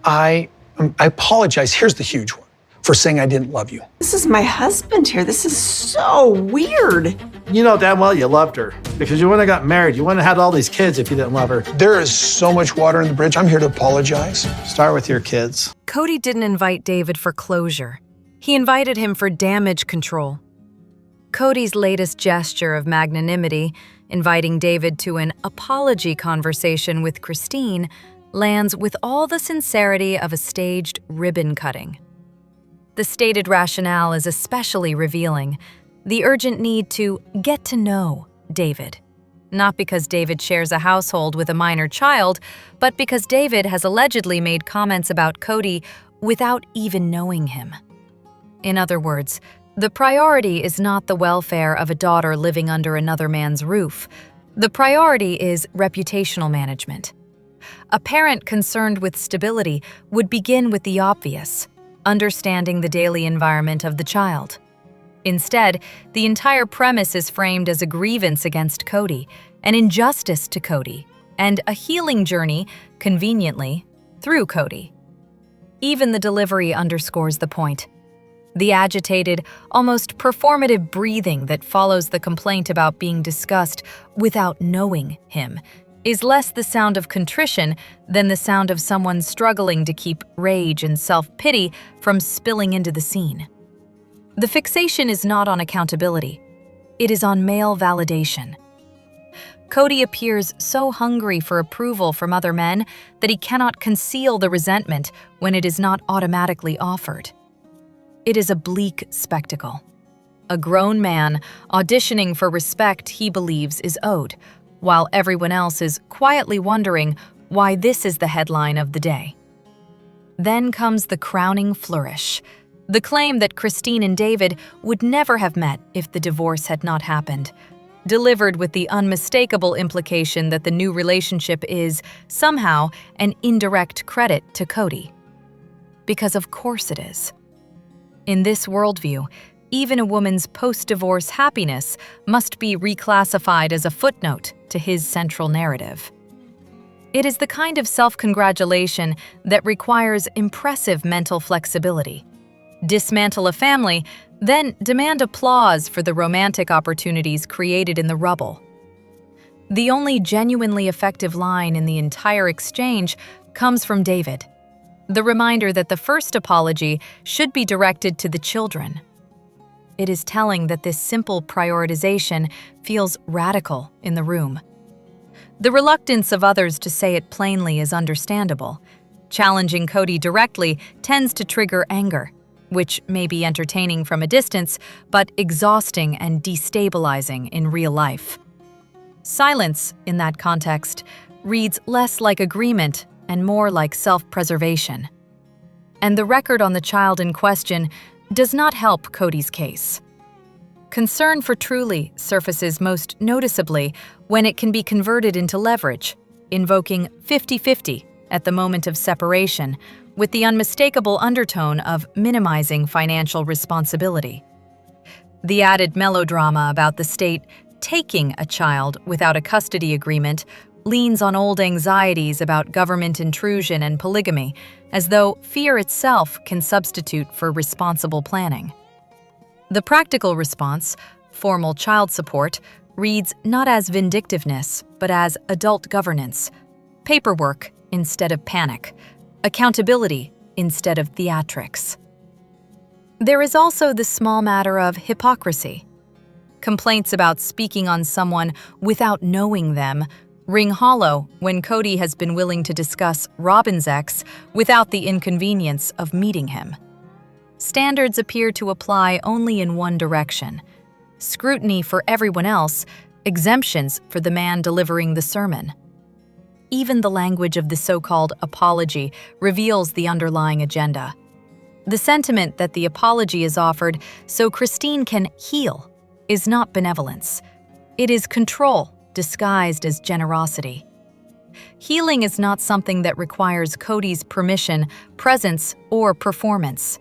I apologize. Here's the huge one for saying I didn't love you. This is my husband here. This is so weird. You know damn well you loved her because you wouldn't have got married. You wouldn't have had all these kids if you didn't love her. There is so much water in the bridge. I'm here to apologize. Start with your kids. Cody didn't invite David for closure. He invited him for damage control. Cody's latest gesture of magnanimity, inviting David to an apology conversation with Christine, lands with all the sincerity of a staged ribbon cutting. The stated rationale is especially revealing: the urgent need to get to know David. Not because David shares a household with a minor child, but because David has allegedly made comments about Cody without even knowing him. In other words, the priority is not the welfare of a daughter living under another man's roof. The priority is reputational management. A parent concerned with stability would begin with the obvious: understanding the daily environment of the child. Instead, the entire premise is framed as a grievance against Cody, an injustice to Cody, and a healing journey, conveniently, through Cody. Even the delivery underscores the point. The agitated, almost performative breathing that follows the complaint about being discussed without knowing him is less the sound of contrition than the sound of someone struggling to keep rage and self-pity from spilling into the scene. The fixation is not on accountability. It is on male validation. Cody appears so hungry for approval from other men that he cannot conceal the resentment when it is not automatically offered. It is a bleak spectacle. A grown man auditioning for respect he believes is owed, while everyone else is quietly wondering why this is the headline of the day. Then comes the crowning flourish, the claim that Christine and David would never have met if the divorce had not happened, delivered with the unmistakable implication that the new relationship is, somehow, an indirect credit to Cody. Because of course it is. In this worldview, even a woman's post-divorce happiness must be reclassified as a footnote to his central narrative. It is the kind of self-congratulation that requires impressive mental flexibility. Dismantle a family, then demand applause for the romantic opportunities created in the rubble. The only genuinely effective line in the entire exchange comes from David, the reminder that the first apology should be directed to the children. It is telling that this simple prioritization feels radical in the room. The reluctance of others to say it plainly is understandable. Challenging Cody directly tends to trigger anger, which may be entertaining from a distance, but exhausting and destabilizing in real life. Silence, in that context, reads less like agreement and more like self-preservation. And the record on the child in question does not help Cody's case. Concern for Truly surfaces most noticeably when it can be converted into leverage, invoking 50-50 at the moment of separation, with the unmistakable undertone of minimizing financial responsibility. The added melodrama about the state taking a child without a custody agreement leans on old anxieties about government intrusion and polygamy, as though fear itself can substitute for responsible planning. The practical response, formal child support, reads not as vindictiveness, but as adult governance, paperwork instead of panic, accountability instead of theatrics. There is also the small matter of hypocrisy. Complaints about speaking on someone without knowing them ring hollow when Cody has been willing to discuss Robyn's ex without the inconvenience of meeting him. Standards appear to apply only in one direction: scrutiny for everyone else, exemptions for the man delivering the sermon. Even the language of the so-called apology reveals the underlying agenda. The sentiment that the apology is offered so Christine can heal is not benevolence. It is control disguised as generosity. Healing is not something that requires Cody's permission, presence, or performance.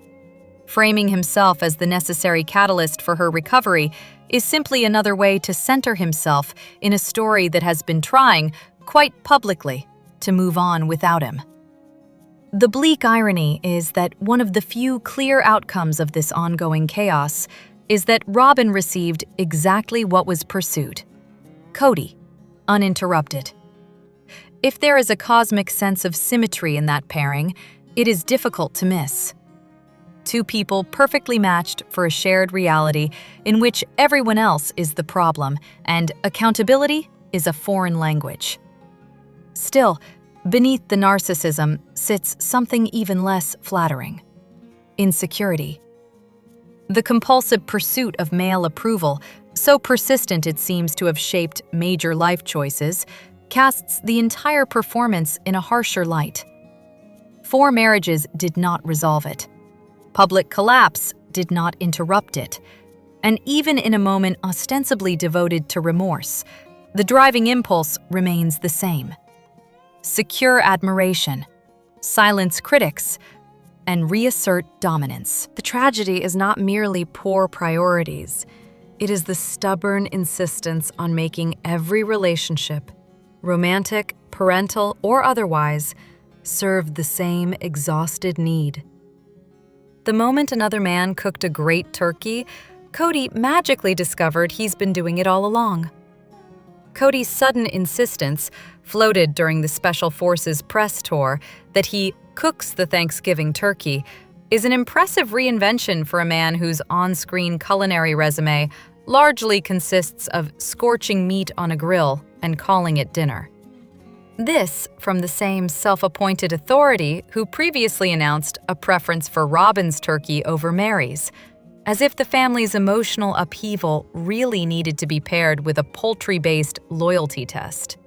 Framing himself as the necessary catalyst for her recovery is simply another way to center himself in a story that has been trying, quite publicly, to move on without him. The bleak irony is that one of the few clear outcomes of this ongoing chaos is that Robyn received exactly what was pursued: Cody, uninterrupted. If there is a cosmic sense of symmetry in that pairing, it is difficult to miss. Two people perfectly matched for a shared reality in which everyone else is the problem and accountability is a foreign language. Still, beneath the narcissism sits something even less flattering: insecurity. The compulsive pursuit of male approval, so persistent it seems to have shaped major life choices, casts the entire performance in a harsher light. 4 marriages did not resolve it. Public collapse did not interrupt it. And even in a moment ostensibly devoted to remorse, the driving impulse remains the same: secure admiration, silence critics, and reassert dominance. The tragedy is not merely poor priorities. It is the stubborn insistence on making every relationship, romantic, parental, or otherwise, serve the same exhausted need. The moment another man cooked a great turkey, Cody magically discovered he's been doing it all along. Cody's sudden insistence, floated during the Special Forces press tour, that he cooks the Thanksgiving turkey, is an impressive reinvention for a man whose on-screen culinary resume largely consists of scorching meat on a grill and calling it dinner. This from the same self-appointed authority who previously announced a preference for Robyn's turkey over Mary's, as if the family's emotional upheaval really needed to be paired with a poultry-based loyalty test.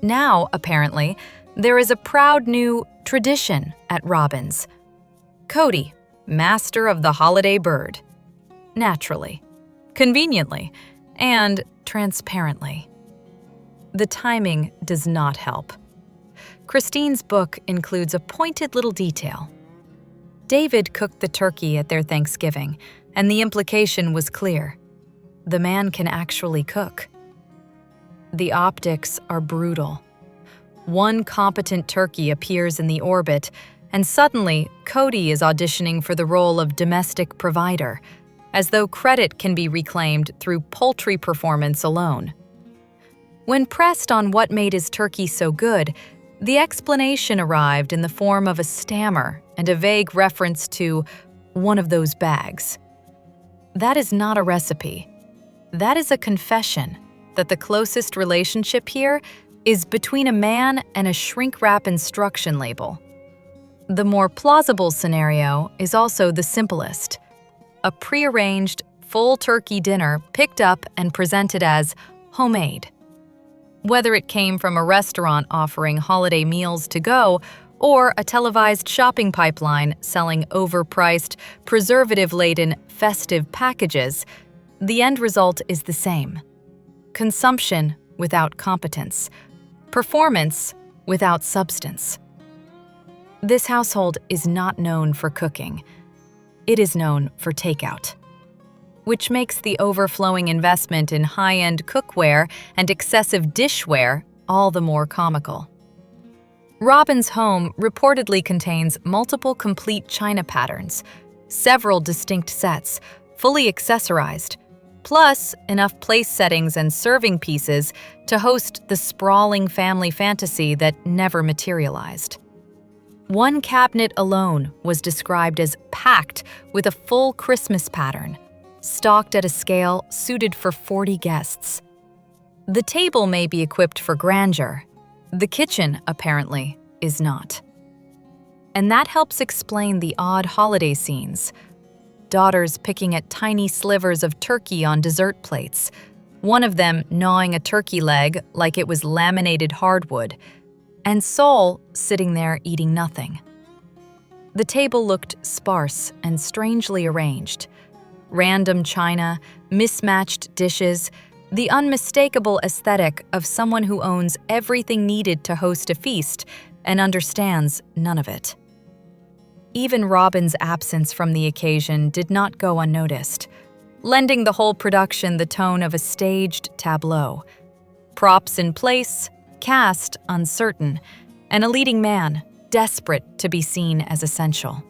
Now, apparently, there is a proud new tradition at Robyn's: Cody, master of the holiday bird. Naturally, conveniently, and transparently. The timing does not help. Christine's book includes a pointed little detail. David cooked the turkey at their Thanksgiving, and the implication was clear: the man can actually cook. The optics are brutal. One competent turkey appears in the orbit, and suddenly Cody is auditioning for the role of domestic provider, as though credit can be reclaimed through poultry performance alone. When pressed on what made his turkey so good, the explanation arrived in the form of a stammer and a vague reference to one of those bags. That is not a recipe. That is a confession that the closest relationship here is between a man and a shrink-wrap instruction label. The more plausible scenario is also the simplest: a prearranged, full turkey dinner picked up and presented as homemade. Whether it came from a restaurant offering holiday meals to go or a televised shopping pipeline selling overpriced, preservative-laden, festive packages, the end result is the same: consumption without competence, performance without substance. This household is not known for cooking. It is known for takeout, which makes the overflowing investment in high-end cookware and excessive dishware all the more comical. Robyn's home reportedly contains multiple complete china patterns, several distinct sets, fully accessorized, plus enough place settings and serving pieces to host the sprawling family fantasy that never materialized. One cabinet alone was described as packed with a full Christmas pattern, stocked at a scale suited for 40 guests. The table may be equipped for grandeur. The kitchen, apparently, is not. And that helps explain the odd holiday scenes. Daughters picking at tiny slivers of turkey on dessert plates, one of them gnawing a turkey leg like it was laminated hardwood, and Sol sitting there eating nothing. The table looked sparse and strangely arranged. Random china, mismatched dishes, the unmistakable aesthetic of someone who owns everything needed to host a feast and understands none of it. Even Robyn's absence from the occasion did not go unnoticed, lending the whole production the tone of a staged tableau. Props in place, cast uncertain, and a leading man, desperate to be seen as essential.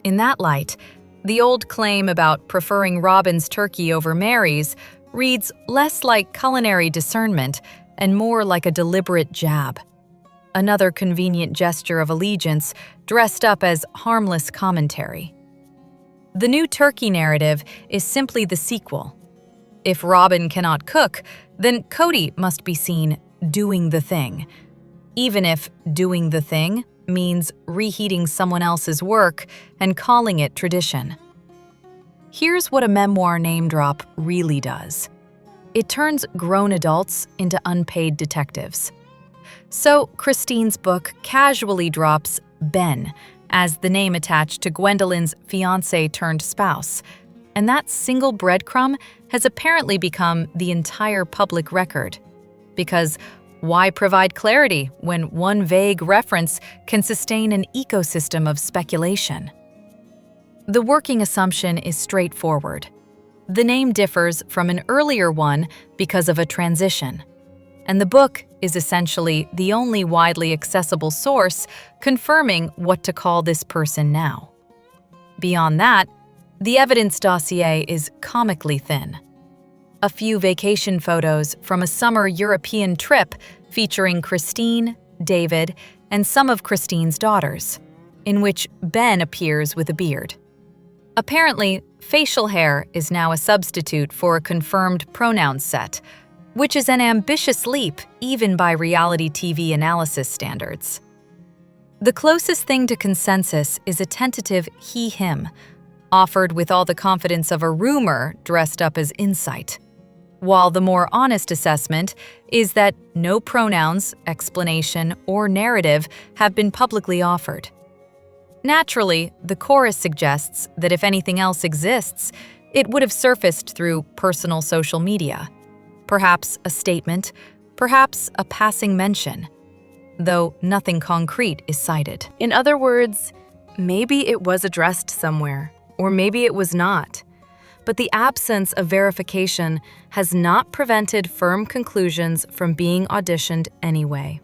In that light, the old claim about preferring Robyn's turkey over Mary's reads less like culinary discernment and more like a deliberate jab. Another convenient gesture of allegiance dressed up as harmless commentary. The new turkey narrative is simply the sequel. If Robyn cannot cook, then Cody must be seen doing the thing, even if doing the thing means reheating someone else's work and calling it tradition. Here's what a memoir name drop really does. It turns grown adults into unpaid detectives. So Christine's book casually drops Ben as the name attached to Gwendolyn's fiancé-turned-spouse, and that single breadcrumb has apparently become the entire public record. Because why provide clarity when one vague reference can sustain an ecosystem of speculation? The working assumption is straightforward. The name differs from an earlier one because of a transition, and the book is essentially the only widely accessible source confirming what to call this person now. Beyond that, the evidence dossier is comically thin. A few vacation photos from a summer European trip featuring Christine, David, and some of Christine's daughters, in which Ben appears with a beard. Apparently, facial hair is now a substitute for a confirmed pronoun set, which is an ambitious leap even by reality TV analysis standards. The closest thing to consensus is a tentative he/him, offered with all the confidence of a rumor dressed up as insight, while the more honest assessment is that no pronouns, explanation, or narrative have been publicly offered. Naturally, the chorus suggests that if anything else exists, it would have surfaced through personal social media. Perhaps a statement, perhaps a passing mention, though nothing concrete is cited. In other words, maybe it was addressed somewhere, or maybe it was not. But the absence of verification has not prevented firm conclusions from being auditioned anyway.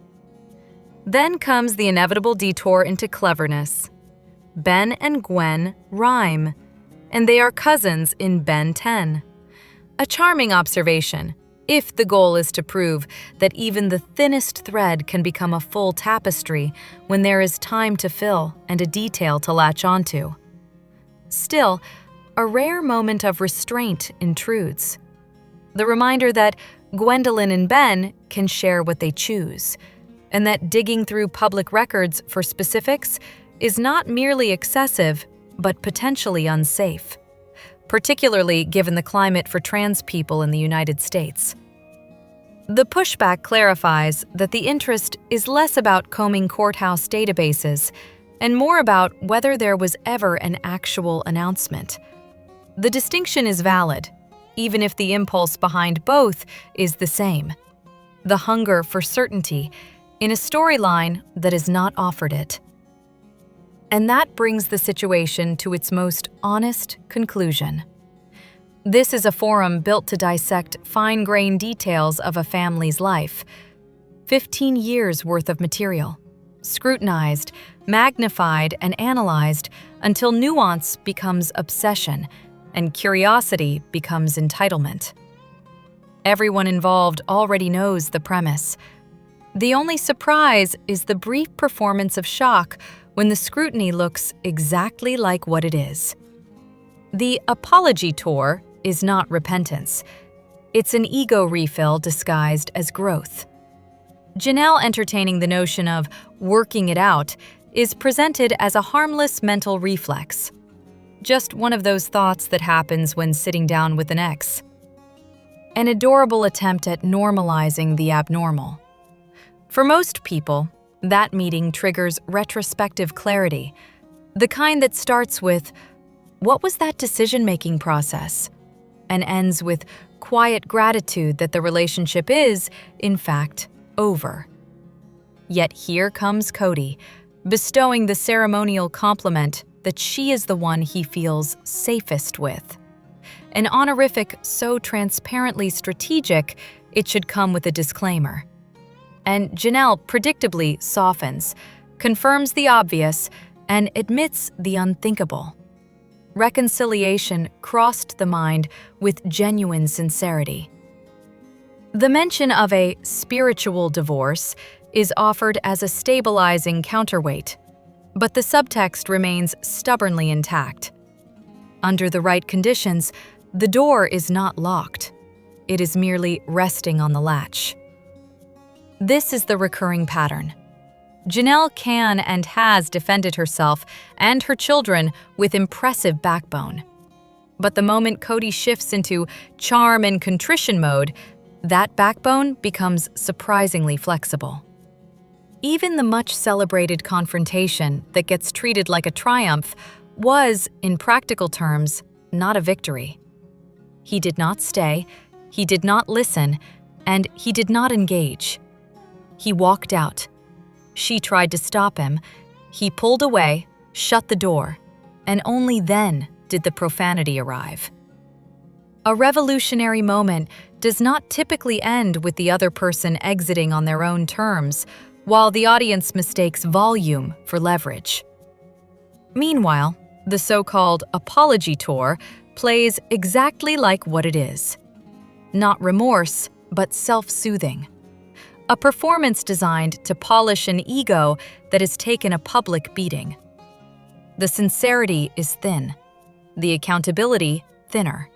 Then comes the inevitable detour into cleverness. Ben and Gwen rhyme, and they are cousins in Ben 10. A charming observation, if the goal is to prove that even the thinnest thread can become a full tapestry when there is time to fill and a detail to latch onto. Still, a rare moment of restraint intrudes. The reminder that Gwendolyn and Ben can share what they choose, and that digging through public records for specifics is not merely excessive, but potentially unsafe, particularly given the climate for trans people in the United States. The pushback clarifies that the interest is less about combing courthouse databases and more about whether there was ever an actual announcement. The distinction is valid, even if the impulse behind both is the same: the hunger for certainty in a storyline that has not offered it. And that brings the situation to its most honest conclusion. This is a forum built to dissect fine-grained details of a family's life. 15 years worth of material, scrutinized, magnified, and analyzed until nuance becomes obsession and curiosity becomes entitlement. Everyone involved already knows the premise. The only surprise is the brief performance of shock when the scrutiny looks exactly like what it is. The apology tour is not repentance. It's an ego refill disguised as growth. Janelle entertaining the notion of working it out is presented as a harmless mental reflex. Just one of those thoughts that happens when sitting down with an ex. An adorable attempt at normalizing the abnormal. For most people, that meeting triggers retrospective clarity, the kind that starts with, "What was that decision-making process?" and ends with quiet gratitude that the relationship is, in fact, over. Yet here comes Cody, bestowing the ceremonial compliment that she is the one he feels safest with. An honorific so transparently strategic, it should come with a disclaimer. And Janelle predictably softens, confirms the obvious, and admits the unthinkable. Reconciliation crossed the mind with genuine sincerity. The mention of a spiritual divorce is offered as a stabilizing counterweight, but the subtext remains stubbornly intact. Under the right conditions, the door is not locked. It is merely resting on the latch. This is the recurring pattern. Janelle can and has defended herself and her children with impressive backbone. But the moment Cody shifts into charm and contrition mode, that backbone becomes surprisingly flexible. Even the much-celebrated confrontation that gets treated like a triumph was, in practical terms, not a victory. He did not stay, he did not listen, and he did not engage. He walked out. She tried to stop him. He pulled away, shut the door, and only then did the profanity arrive. A revolutionary moment does not typically end with the other person exiting on their own terms, while the audience mistakes volume for leverage. Meanwhile, the so-called apology tour plays exactly like what it is. Not remorse, but self-soothing. A performance designed to polish an ego that has taken a public beating. The sincerity is thin, the accountability thinner,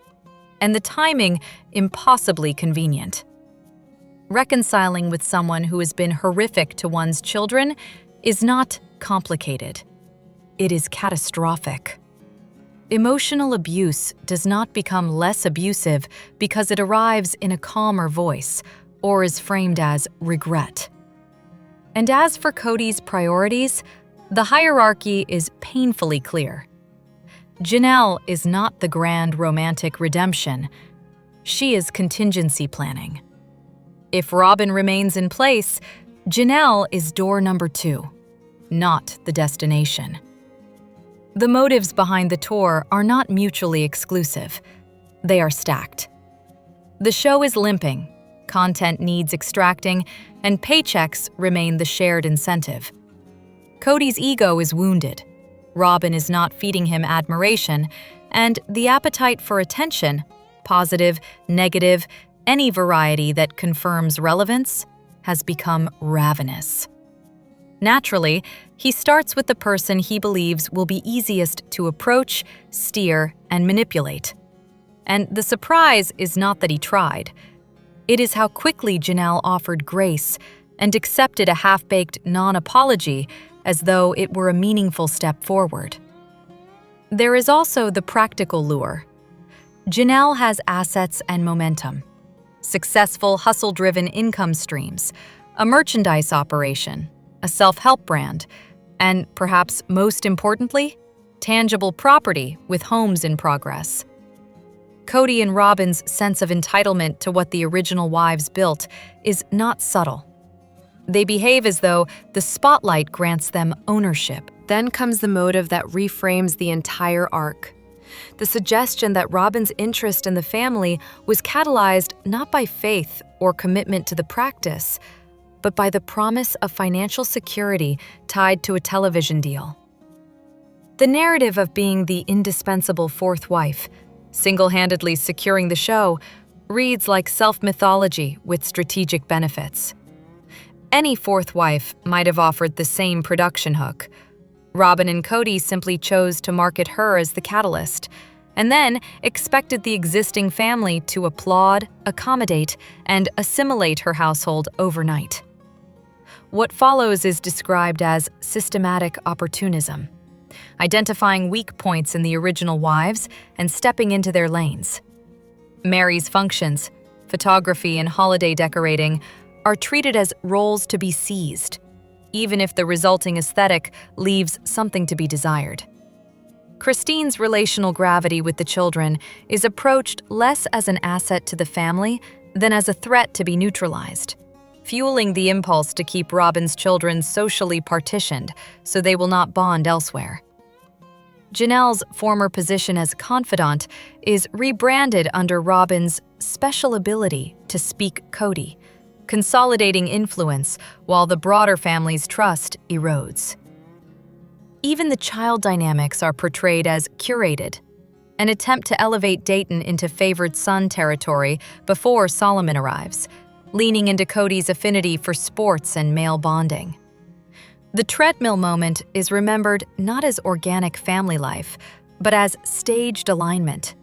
and the timing impossibly convenient. Reconciling with someone who has been horrific to one's children is not complicated. It is catastrophic. Emotional abuse does not become less abusive because it arrives in a calmer voice or is framed as regret. And as for Cody's priorities, the hierarchy is painfully clear. Janelle is not the grand romantic redemption. She is contingency planning. If Robyn remains in place, Janelle is door number 2, not the destination. The motives behind the tour are not mutually exclusive. They are stacked. The show is limping, content needs extracting, and paychecks remain the shared incentive. Cody's ego is wounded. Robyn is not feeding him admiration, and the appetite for attention, positive, negative, any variety that confirms relevance, has become ravenous. Naturally, he starts with the person he believes will be easiest to approach, steer, and manipulate. And the surprise is not that he tried. It is how quickly Janelle offered grace and accepted a half-baked non-apology as though it were a meaningful step forward. There is also the practical lure. Janelle has assets and momentum, successful hustle-driven income streams, a merchandise operation, a self-help brand, and perhaps most importantly, tangible property with homes in progress. Cody and Robyn's sense of entitlement to what the original wives built is not subtle. They behave as though the spotlight grants them ownership. Then comes the motive that reframes the entire arc. The suggestion that Robyn's interest in the family was catalyzed not by faith or commitment to the practice, but by the promise of financial security tied to a television deal. The narrative of being the indispensable fourth wife, single-handedly securing the show, reads like self-mythology with strategic benefits. Any fourth wife might have offered the same production hook. Robyn and Cody simply chose to market her as the catalyst, and then expected the existing family to applaud, accommodate, and assimilate her household overnight. What follows is described as systematic opportunism, identifying weak points in the original wives and stepping into their lanes. Mary's functions, photography and holiday decorating, are treated as roles to be seized, even if the resulting aesthetic leaves something to be desired. Christine's relational gravity with the children is approached less as an asset to the family than as a threat to be neutralized, fueling the impulse to keep Robyn's children socially partitioned so they will not bond elsewhere. Janelle's former position as confidant is rebranded under Robyn's special ability to speak Cody, consolidating influence while the broader family's trust erodes. Even the child dynamics are portrayed as curated, an attempt to elevate Dayton into favored son territory before Solomon arrives, leaning into Cody's affinity for sports and male bonding. The treadmill moment is remembered not as organic family life, but as staged alignment,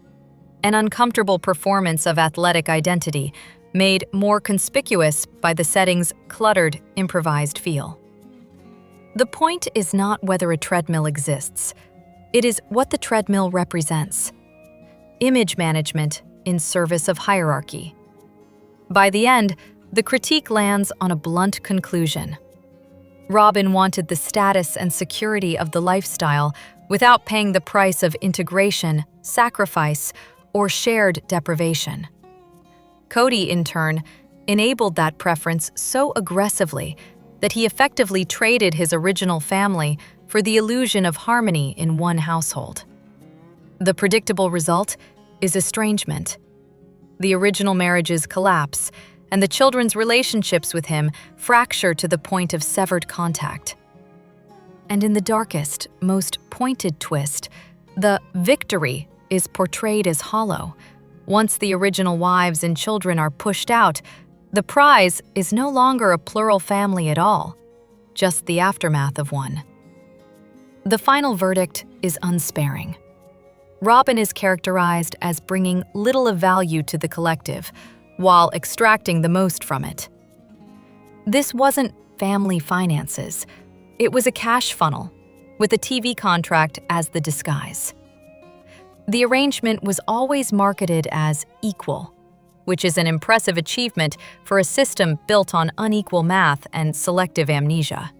an uncomfortable performance of athletic identity made more conspicuous by the setting's cluttered, improvised feel. The point is not whether a treadmill exists. It is what the treadmill represents. Image management in service of hierarchy. By the end, the critique lands on a blunt conclusion. Robyn wanted the status and security of the lifestyle without paying the price of integration, sacrifice, or shared deprivation. Cody, in turn, enabled that preference so aggressively that he effectively traded his original family for the illusion of harmony in one household. The predictable result is estrangement. The original marriages collapse, and the children's relationships with him fracture to the point of severed contact. And in the darkest, most pointed twist, the victory is portrayed as hollow. Once the original wives and children are pushed out, the prize is no longer a plural family at all, just the aftermath of one. The final verdict is unsparing. Robyn is characterized as bringing little of value to the collective, while extracting the most from it. This wasn't family finances. It was a cash funnel, with a TV contract as the disguise. The arrangement was always marketed as equal, which is an impressive achievement for a system built on unequal math and selective amnesia.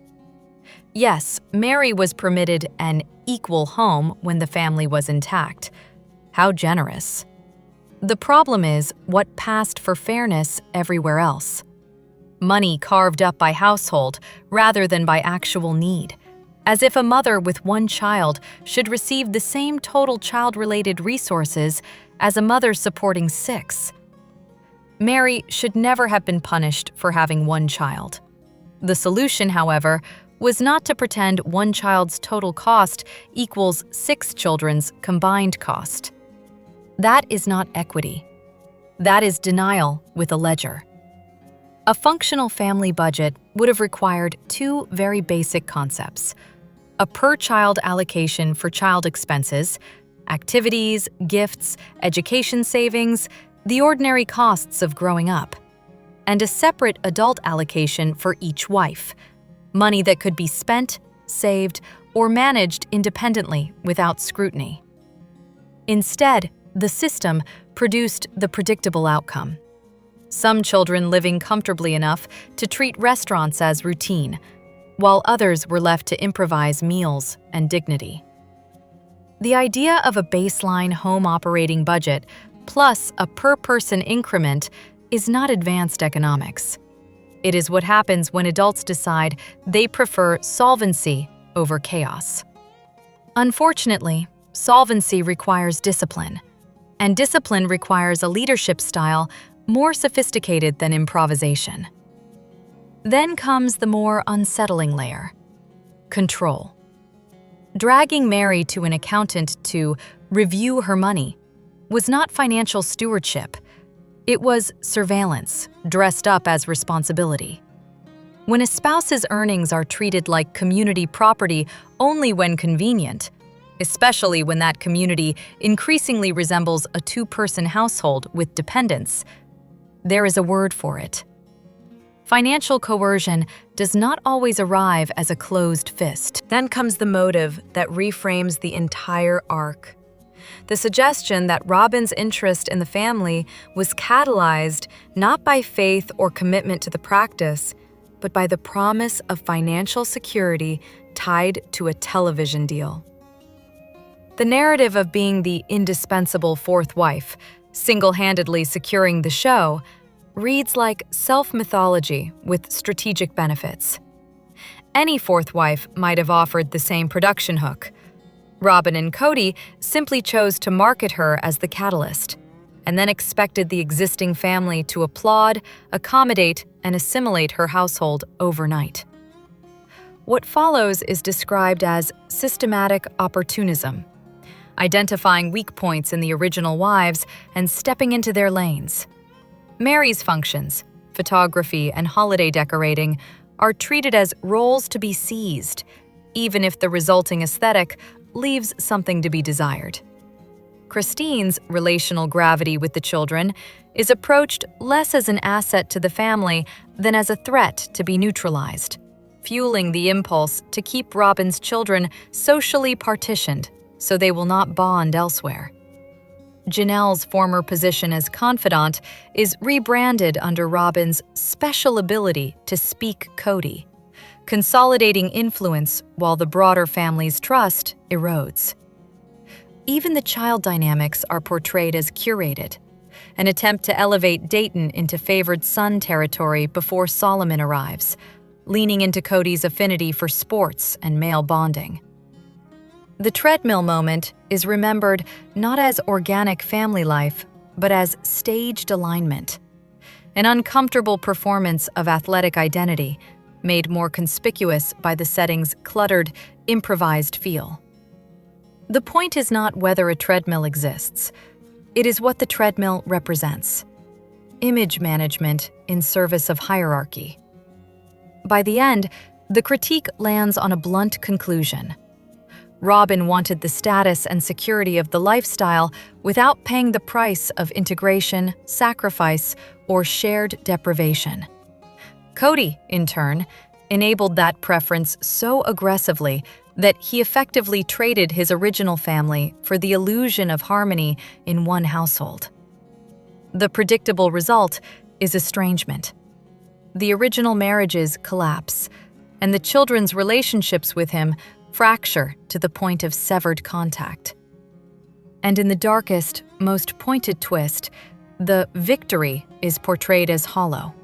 Yes, Mary was permitted an equal home when the family was intact. How generous. The problem is what passed for fairness everywhere else. Money carved up by household rather than by actual need, as if a mother with one child should receive the same total child-related resources as a mother supporting 6. Mary should never have been punished for having one child. The solution, however, was not to pretend one child's total cost equals 6 children's combined cost. That is not equity. That is denial with a ledger. A functional family budget would have required 2 very basic concepts: a per-child allocation for child expenses, activities, gifts, education savings, the ordinary costs of growing up, and a separate adult allocation for each wife, money that could be spent, saved, or managed independently without scrutiny. Instead, the system produced the predictable outcome. Some children living comfortably enough to treat restaurants as routine, while others were left to improvise meals and dignity. The idea of a baseline home operating budget plus a per-person increment is not advanced economics. It is what happens when adults decide they prefer solvency over chaos. Unfortunately, solvency requires discipline, and discipline requires a leadership style more sophisticated than improvisation. Then comes the more unsettling layer: control. Dragging Mary to an accountant to review her money was not financial stewardship. It was surveillance, dressed up as responsibility. When a spouse's earnings are treated like community property only when convenient, especially when that community increasingly resembles a 2-person household with dependents, there is a word for it. Financial coercion does not always arrive as a closed fist. Then comes the motive that reframes the entire arc. The suggestion that Robyn's interest in the family was catalyzed not by faith or commitment to the practice, but by the promise of financial security tied to a television deal. The narrative of being the indispensable 4th wife, single-handedly securing the show, reads like self-mythology with strategic benefits. Any 4th wife might have offered the same production hook. Robyn and Cody simply chose to market her as the catalyst, and then expected the existing family to applaud, accommodate, and assimilate her household overnight. What follows is described as systematic opportunism, identifying weak points in the original wives and stepping into their lanes. Mary's functions, photography and holiday decorating, are treated as roles to be seized, even if the resulting aesthetic leaves something to be desired. Christine's relational gravity with the children is approached less as an asset to the family than as a threat to be neutralized, fueling the impulse to keep Robyn's children socially partitioned so they will not bond elsewhere. Janelle's former position as confidant is rebranded under Robyn's special ability to speak Cody, consolidating influence while the broader family's trust erodes. Even the child dynamics are portrayed as curated, an attempt to elevate Dayton into favored son territory before Solomon arrives, leaning into Cody's affinity for sports and male bonding. The treadmill moment is remembered not as organic family life, but as staged alignment, an uncomfortable performance of athletic identity, made more conspicuous by the setting's cluttered, improvised feel. The point is not whether a treadmill exists. It is what the treadmill represents. Image management in service of hierarchy. By the end, the critique lands on a blunt conclusion. Robyn wanted the status and security of the lifestyle without paying the price of integration, sacrifice, or shared deprivation. Cody, in turn, enabled that preference so aggressively that he effectively traded his original family for the illusion of harmony in one household. The predictable result is estrangement. The original marriages collapse, and the children's relationships with him fracture to the point of severed contact. And in the darkest, most pointed twist, the victory is portrayed as hollow.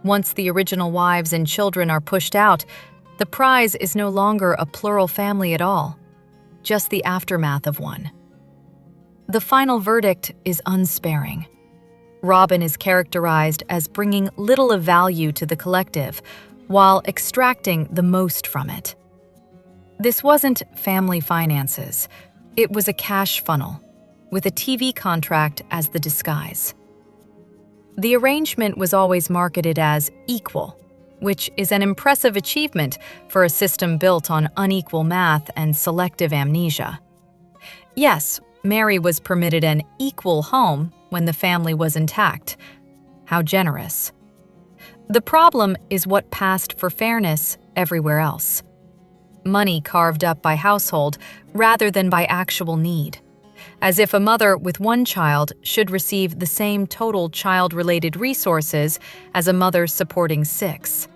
Once the original wives and children are pushed out, the prize is no longer a plural family at all, just the aftermath of one. The final verdict is unsparing. Robyn is characterized as bringing little of value to the collective, while extracting the most from it. This wasn't family finances. It was a cash funnel, with a TV contract as the disguise. The arrangement was always marketed as equal, which is an impressive achievement for a system built on unequal math and selective amnesia. Yes, Mary was permitted an equal home when the family was intact. How generous. The problem is what passed for fairness everywhere else. Money carved up by household rather than by actual need, as if a mother with one child should receive the same total child-related resources as a mother supporting 6.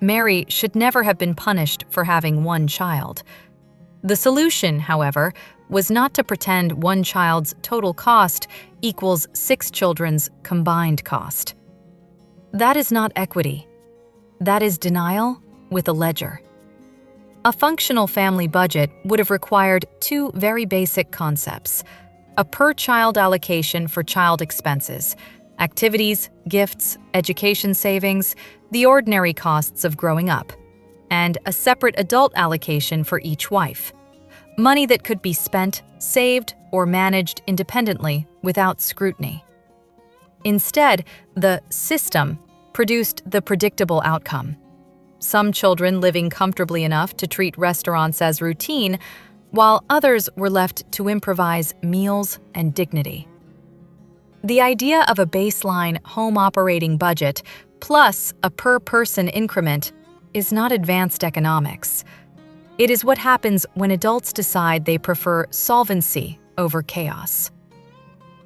Mary should never have been punished for having one child. The solution, however, was not to pretend one child's total cost equals 6 children's combined cost. That is not equity. That is denial with a ledger. A functional family budget would have required 2 very basic concepts: a per-child allocation for child expenses, activities, gifts, education savings, the ordinary costs of growing up, and a separate adult allocation for each wife. Money that could be spent, saved, or managed independently without scrutiny. Instead, the system produced the predictable outcome. Some children living comfortably enough to treat restaurants as routine, while others were left to improvise meals and dignity. The idea of a baseline home operating budget plus a per-person increment is not advanced economics. It is what happens when adults decide they prefer solvency over chaos.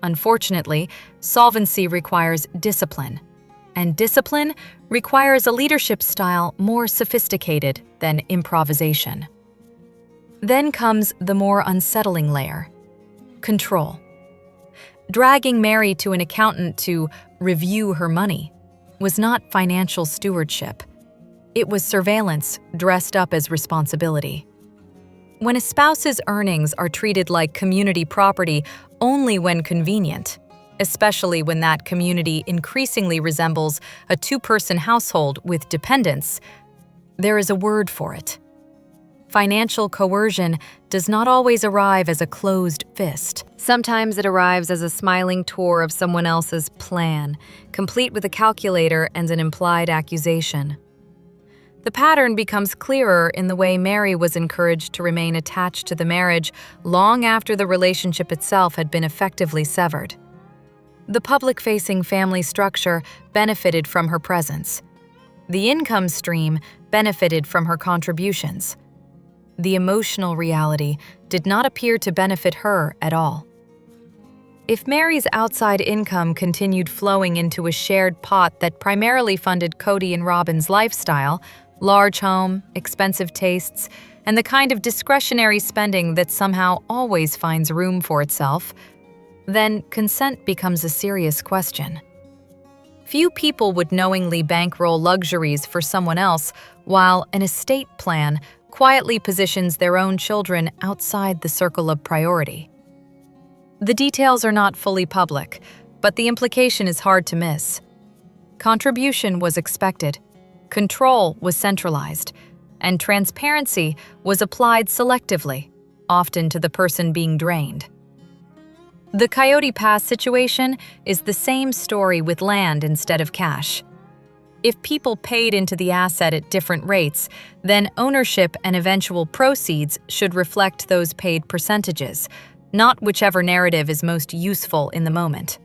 Unfortunately, solvency requires discipline, and discipline requires a leadership style more sophisticated than improvisation. Then comes the more unsettling layer: control. Dragging Mary to an accountant to review her money was not financial stewardship. It was surveillance dressed up as responsibility. When a spouse's earnings are treated like community property only when convenient, especially when that community increasingly resembles a two-person household with dependents. There is a word for it. Financial coercion does not always arrive as a closed fist. Sometimes it arrives as a smiling tour of someone else's plan, complete with a calculator and an implied accusation. The pattern becomes clearer in the way Mary was encouraged to remain attached to the marriage long after the relationship itself had been effectively severed. The public-facing family structure benefited from her presence. The income stream benefited from her contributions. The emotional reality did not appear to benefit her at all. If Mary's outside income continued flowing into a shared pot that primarily funded Cody and Robyn's lifestyle, large home, expensive tastes, and the kind of discretionary spending that somehow always finds room for itself, then consent becomes a serious question. Few people would knowingly bankroll luxuries for someone else, while an estate plan quietly positions their own children outside the circle of priority. The details are not fully public, but the implication is hard to miss. Contribution was expected, control was centralized, and transparency was applied selectively, often to the person being drained. The Coyote Pass situation is the same story with land instead of cash. If people paid into the asset at different rates, then ownership and eventual proceeds should reflect those paid percentages, not whichever narrative is most useful in the moment.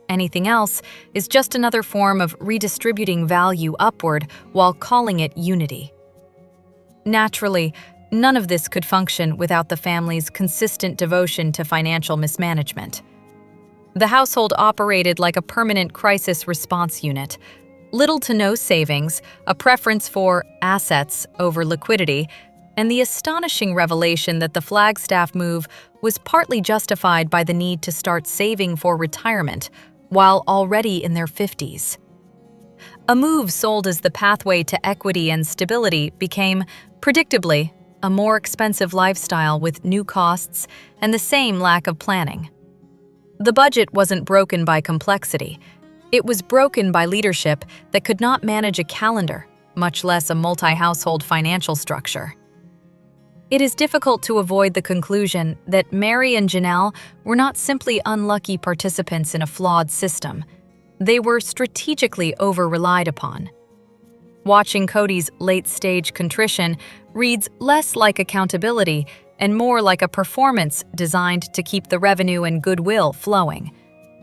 Anything else is just another form of redistributing value upward while calling it unity. Naturally, none of this could function without the family's consistent devotion to financial mismanagement. The household operated like a permanent crisis response unit. Little to no savings, a preference for assets over liquidity, and the astonishing revelation that the Flagstaff move was partly justified by the need to start saving for retirement while already in their 50s. A move sold as the pathway to equity and stability became, predictably, a more expensive lifestyle with new costs and the same lack of planning. The budget wasn't broken by complexity. It was broken by leadership that could not manage a calendar, much less a multi-household financial structure. It is difficult to avoid the conclusion that Mary and Janelle were not simply unlucky participants in a flawed system. They were strategically over-relied upon. Watching Cody's late-stage contrition reads less like accountability and more like a performance designed to keep the revenue and goodwill flowing,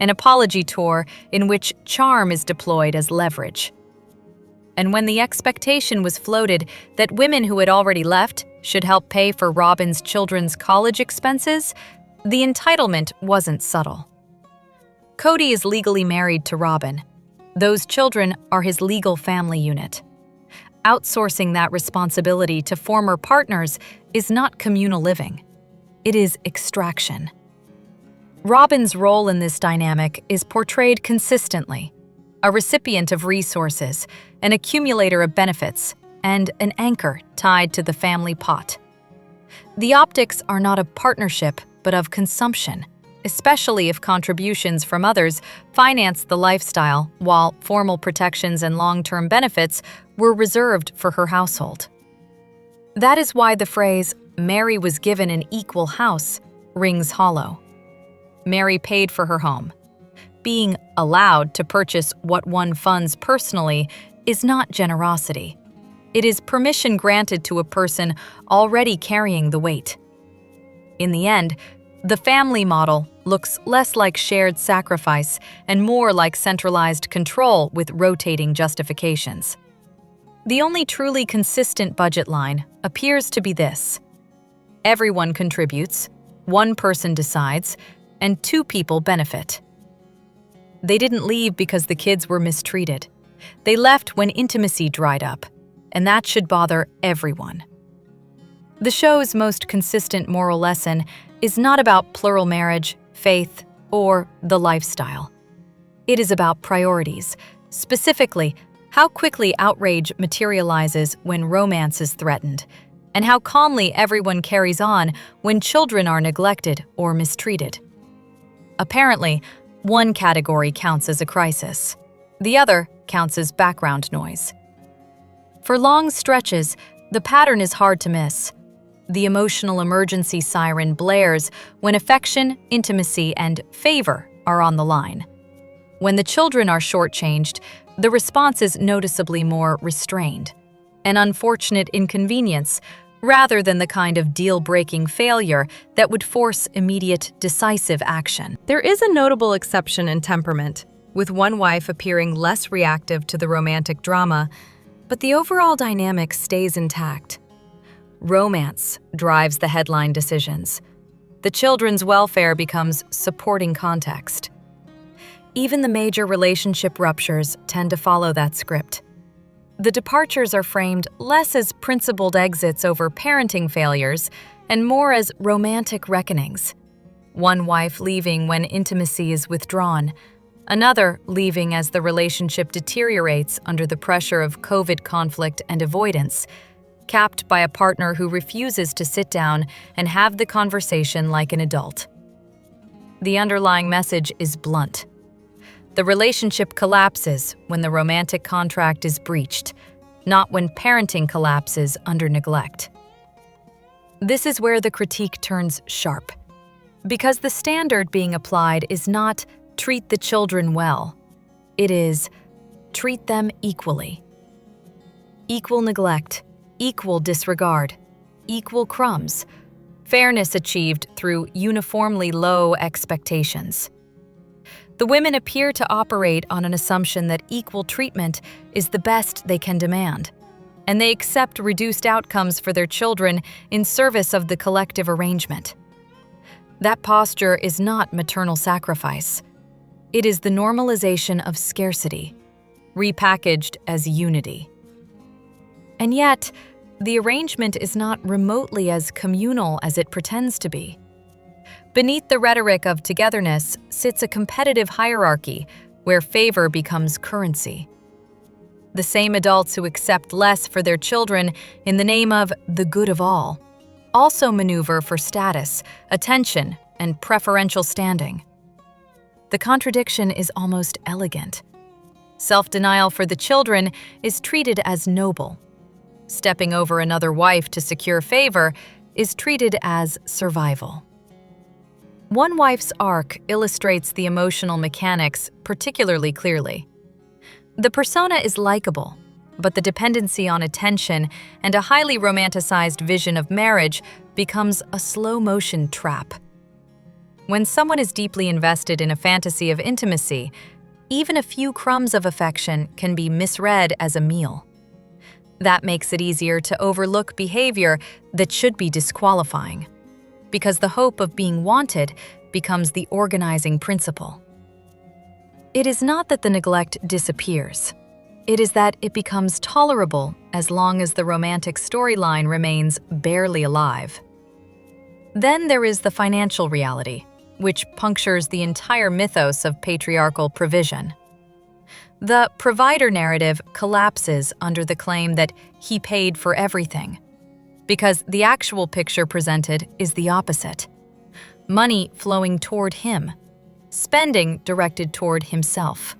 an apology tour in which charm is deployed as leverage. And when the expectation was floated that women who had already left should help pay for Robyn's children's college expenses, the entitlement wasn't subtle. Cody is legally married to Robyn. Those children are his legal family unit. Outsourcing that responsibility to former partners is not communal living. It is extraction. Robyn's role in this dynamic is portrayed consistently: a recipient of resources, an accumulator of benefits, and an anchor tied to the family pot. The optics are not of partnership, but of consumption, especially if contributions from others finance the lifestyle while formal protections and long-term benefits were reserved for her household. That is why the phrase, "Mary was given an equal house," rings hollow. Mary paid for her home. Being allowed to purchase what one funds personally is not generosity. It is permission granted to a person already carrying the weight. In the end, the family model looks less like shared sacrifice and more like centralized control with rotating justifications. The only truly consistent budget line appears to be this: everyone contributes, one person decides, and two people benefit. They didn't leave because the kids were mistreated. They left when intimacy dried up, and that should bother everyone. The show's most consistent moral lesson is not about plural marriage, faith, or the lifestyle. It is about priorities, specifically how quickly outrage materializes when romance is threatened, and how calmly everyone carries on when children are neglected or mistreated. Apparently, One category counts as a crisis. The other counts as background noise. For long stretches, the pattern is hard to miss. The emotional emergency siren blares when affection, intimacy, and favor are on the line. When the children are shortchanged, the response is noticeably more restrained, an unfortunate inconvenience rather than the kind of deal-breaking failure that would force immediate, decisive action. There is a notable exception in temperament, with one wife appearing less reactive to the romantic drama, but the overall dynamic stays intact. Romance drives the headline decisions. The children's welfare becomes supporting context. Even the major relationship ruptures tend to follow that script. The departures are framed less as principled exits over parenting failures and more as romantic reckonings. One wife leaving when intimacy is withdrawn, another leaving as the relationship deteriorates under the pressure of COVID conflict and avoidance, capped by a partner who refuses to sit down and have the conversation like an adult. The underlying message is blunt. The relationship collapses when the romantic contract is breached, not when parenting collapses under neglect. This is where the critique turns sharp, because the standard being applied is not treat the children well. It is treat them equally. Equal neglect, equal disregard, equal crumbs, fairness achieved through uniformly low expectations. The women appear to operate on an assumption that equal treatment is the best they can demand, and they accept reduced outcomes for their children in service of the collective arrangement. That posture is not maternal sacrifice. It is the normalization of scarcity, repackaged as unity. And yet, the arrangement is not remotely as communal as it pretends to be. Beneath the rhetoric of togetherness sits a competitive hierarchy where favor becomes currency. The same adults who accept less for their children in the name of the good of all also maneuver for status, attention, and preferential standing. The contradiction is almost elegant. Self-denial for the children is treated as noble. Stepping over another wife to secure favor is treated as survival. One wife's arc illustrates the emotional mechanics particularly clearly. The persona is likable, but the dependency on attention and a highly romanticized vision of marriage becomes a slow-motion trap. When someone is deeply invested in a fantasy of intimacy, even a few crumbs of affection can be misread as a meal. That makes it easier to overlook behavior that should be disqualifying, because the hope of being wanted becomes the organizing principle. It is not that the neglect disappears. It is that it becomes tolerable as long as the romantic storyline remains barely alive. Then there is the financial reality, which punctures the entire mythos of patriarchal provision. The provider narrative collapses under the claim that he paid for everything, because the actual picture presented is the opposite. Money flowing toward him, spending directed toward himself,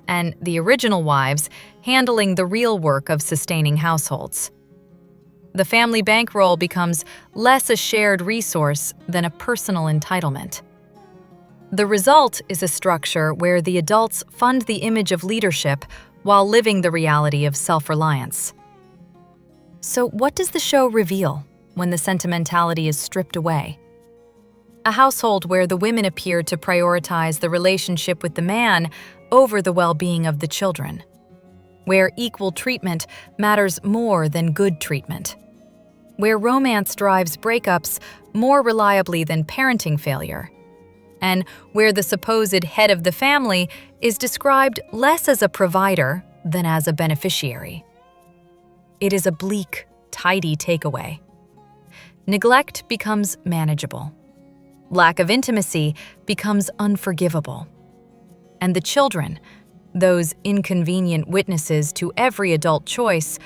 and the original wives handling the real work of sustaining households. The family bankroll becomes less a shared resource than a personal entitlement. The result is a structure where the adults fund the image of leadership while living the reality of self-reliance. So what does the show reveal when the sentimentality is stripped away? A household where the women appear to prioritize the relationship with the man over the well-being of the children, where equal treatment matters more than good treatment, where romance drives breakups more reliably than parenting failure, and where the supposed head of the family is described less as a provider than as a beneficiary. It is a bleak, tidy takeaway. Neglect becomes manageable. Lack of intimacy becomes unforgivable. And the children, those inconvenient witnesses to every adult choice,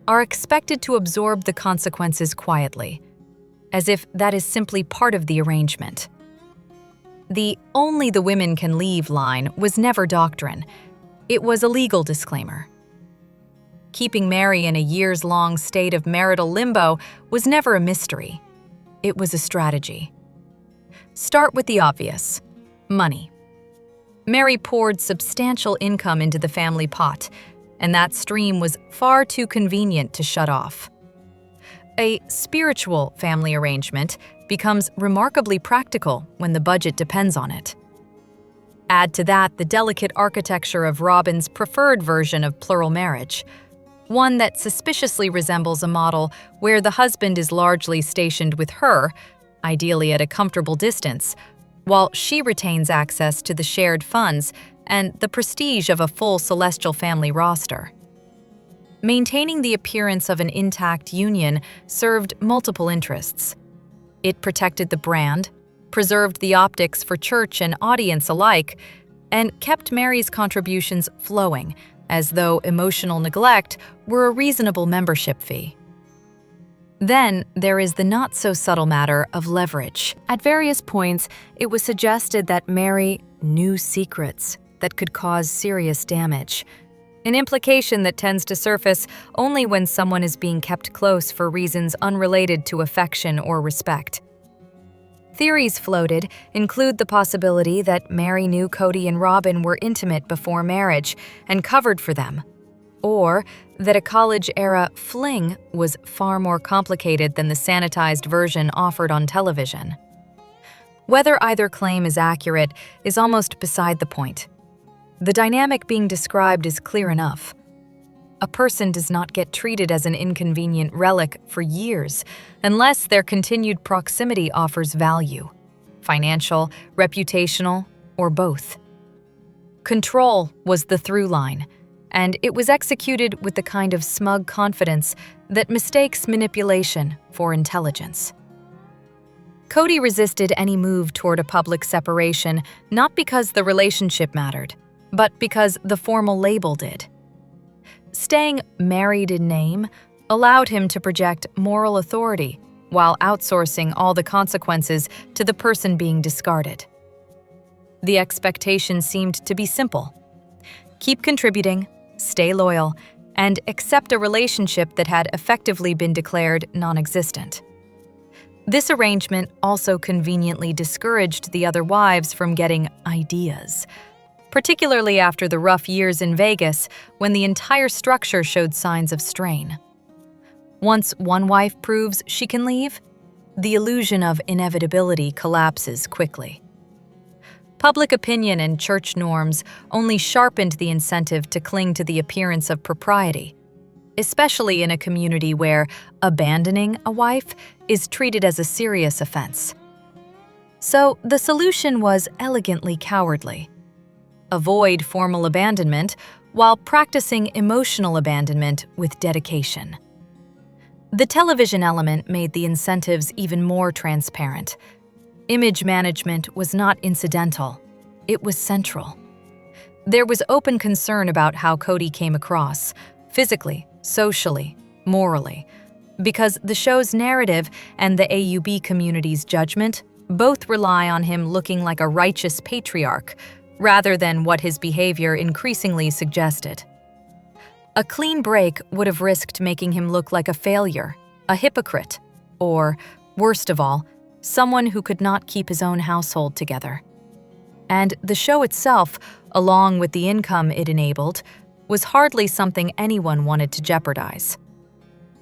are expected to absorb the consequences quietly, as if that is simply part of the arrangement. The "only the women can leave" line was never doctrine. It was a legal disclaimer. Keeping Mary in a years-long state of marital limbo was never a mystery. It was a strategy. Start with the obvious: money. Mary poured substantial income into the family pot, and that stream was far too convenient to shut off. A spiritual family arrangement becomes remarkably practical when the budget depends on it. Add to that the delicate architecture of Robyn's preferred version of plural marriage, one that suspiciously resembles a model where the husband is largely stationed with her, ideally at a comfortable distance, while she retains access to the shared funds and the prestige of a full celestial family roster. Maintaining the appearance of an intact union served multiple interests. It protected the brand, preserved the optics for church and audience alike, and kept Mary's contributions flowing, as though emotional neglect were a reasonable membership fee. Then there is the not-so-subtle matter of leverage. At various points, it was suggested that Mary knew secrets that could cause serious damage, an implication that tends to surface only when someone is being kept close for reasons unrelated to affection or respect. Theories floated include the possibility that Mary knew Cody and Robyn were intimate before marriage and covered for them, or that a college-era fling was far more complicated than the sanitized version offered on television. Whether either claim is accurate is almost beside the point. The dynamic being described is clear enough. A person does not get treated as an inconvenient relic for years unless their continued proximity offers value, financial, reputational, or both. Control was the through line, and it was executed with the kind of smug confidence that mistakes manipulation for intelligence. Cody resisted any move toward a public separation not because the relationship mattered, but because the formal label did. Staying married in name allowed him to project moral authority while outsourcing all the consequences to the person being discarded. The expectation seemed to be simple: keep contributing, stay loyal, and accept a relationship that had effectively been declared non-existent. This arrangement also conveniently discouraged the other wives from getting ideas, particularly after the rough years in Vegas when the entire structure showed signs of strain. Once one wife proves she can leave, the illusion of inevitability collapses quickly. Public opinion and church norms only sharpened the incentive to cling to the appearance of propriety, especially in a community where abandoning a wife is treated as a serious offense. So the solution was elegantly cowardly. Avoid formal abandonment while practicing emotional abandonment with dedication. The television element made the incentives even more transparent. Image management was not incidental, it was central. There was open concern about how Cody came across, physically, socially, morally, because the show's narrative and the AUB community's judgment both rely on him looking like a righteous patriarch, rather than what his behavior increasingly suggested. A clean break would have risked making him look like a failure, a hypocrite, or, worst of all, someone who could not keep his own household together. And the show itself, along with the income it enabled, was hardly something anyone wanted to jeopardize.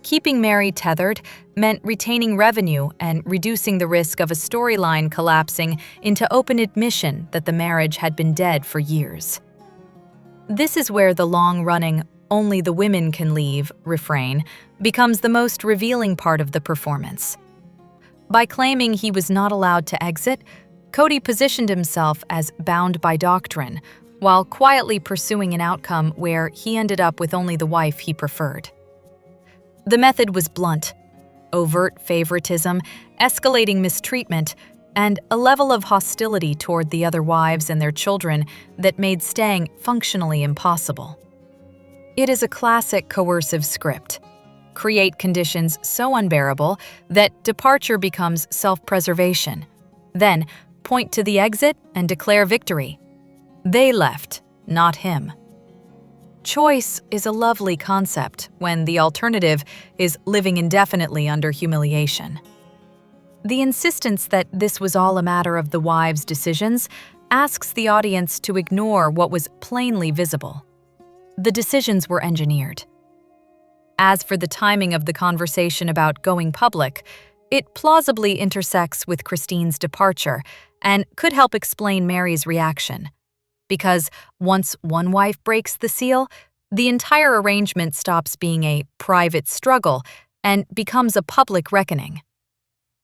Keeping Mary tethered meant retaining revenue and reducing the risk of a storyline collapsing into open admission that the marriage had been dead for years. This is where the long-running "only the women can leave" refrain becomes the most revealing part of the performance. By claiming he was not allowed to exit, Cody positioned himself as bound by doctrine, while quietly pursuing an outcome where he ended up with only the wife he preferred. The method was blunt: overt favoritism, escalating mistreatment, and a level of hostility toward the other wives and their children that made staying functionally impossible. It is a classic coercive script. Create conditions so unbearable that departure becomes self-preservation. Then, point to the exit and declare victory. They left, not him. Choice is a lovely concept when the alternative is living indefinitely under humiliation. The insistence that this was all a matter of the wives' decisions asks the audience to ignore what was plainly visible. The decisions were engineered. As for the timing of the conversation about going public, it plausibly intersects with Christine's departure and could help explain Mary's reaction. Because once one wife breaks the seal, the entire arrangement stops being a private struggle and becomes a public reckoning.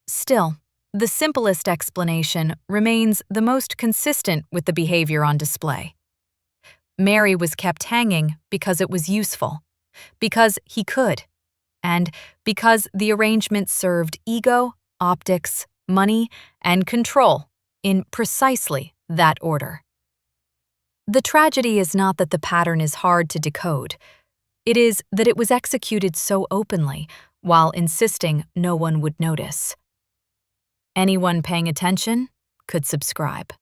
Still, the simplest explanation remains the most consistent with the behavior on display. Mary was kept hanging because it was useful, because he could, and because the arrangement served ego, optics, money, and control in precisely that order. The tragedy is not that the pattern is hard to decode. It is that it was executed so openly while insisting no one would notice. Anyone paying attention could subscribe.